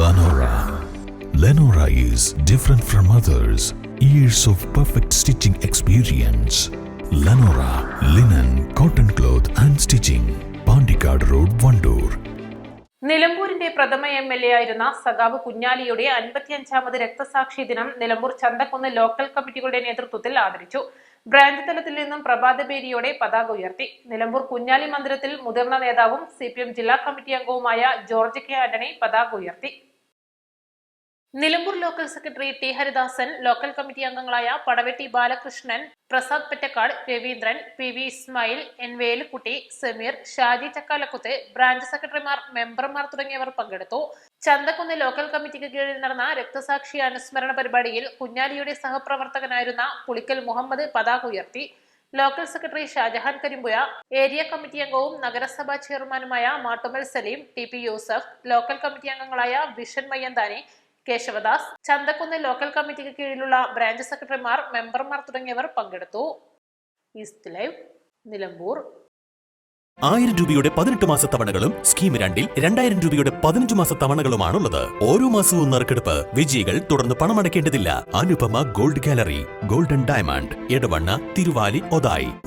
Lenora. Lenora is different from others. Years of perfect stitching experience. Lenora linen, cotton cloth and stitching. Pandikad Road, Vandoor. നിലമ്പൂരിന്റെ പ്രഥമ MLA ആയിരുന്ന സഖാവ് കുഞ്ഞാലിയുടെ 55ാമത് രക്തസാക്ഷി ദിനം Nilambur Chanthakkunnu local കമ്മിറ്റികളുടെ നേതൃത്വത്തിൽ ആദരിച്ചു. Branch തലത്തിൽ നിന്നും പ്രഭാതപേരിയോടെ പതാക ഉയർത്തി. നിലമ്പൂർ കുഞ്ഞാലി മന്ദിരത്തിൽ മുതിർന്ന നേതാവും CPM ജില്ലാ കമ്മിറ്റി അംഗവുമായ ജോർജ് കെ ആന്റണി പതാക ഉയർത്തി. Nilambur local secretary T Haridasan, local committee അംഗങ്ങളായ Padavetti Balakrishnan, Prasad Pettakkad, Raveendran, PV Ismail, N Velukutty, Sameer, Shaji Chakkalakuth, branch സെക്രട്ടറിമാർ, മെമ്പർമാർ തുടങ്ങിയവർ പങ്കെടുത്തു. ചന്തക്കുന്ന് ലോക്കൽ കമ്മിറ്റിക്ക് കീഴിൽ നടന്ന രക്തസാക്ഷി അനുസ്മരണ പരിപാടിയിൽ കുഞ്ഞാലിയുടെ സഹപ്രവർത്തകനായിരുന്ന പുളിക്കൽ മുഹമ്മദ് പതാക ഉയർത്തി. Local secretary Shajahan Karimpuzha, area committee അംഗവും നഗരസഭാ ചെയർമാനുമായ Mattummal Saleem, TP Yusuf, local committee അംഗങ്ങളായ വിഷൻ മയ്യന്താനി, കേശവദാസ്, ചന്തക്കുന്ന് ലോക്കൽ കമ്മിറ്റിക്ക് കീഴിലുള്ള ബ്രാഞ്ച് സെക്രട്ടറിമാർ, മെമ്പർമാർ തുടങ്ങിയവർ പങ്കെടുത്തു. East live, Nilambur. 1000 രൂപയുടെ 18 മാസ തവണകളും സ്കീം 2ൽ 2000 രൂപയുടെ 15 മാസ തവണകളുമാണുള്ളത്. ഓരോ മാസവും നറുക്കെടുപ്പ്. വിജയികൾ തുടർന്ന് പണമടയ്ക്കേണ്ടതില്ല. Anupama gold gallery, golden diamond, Edavanna, Thiruvali, Othayi.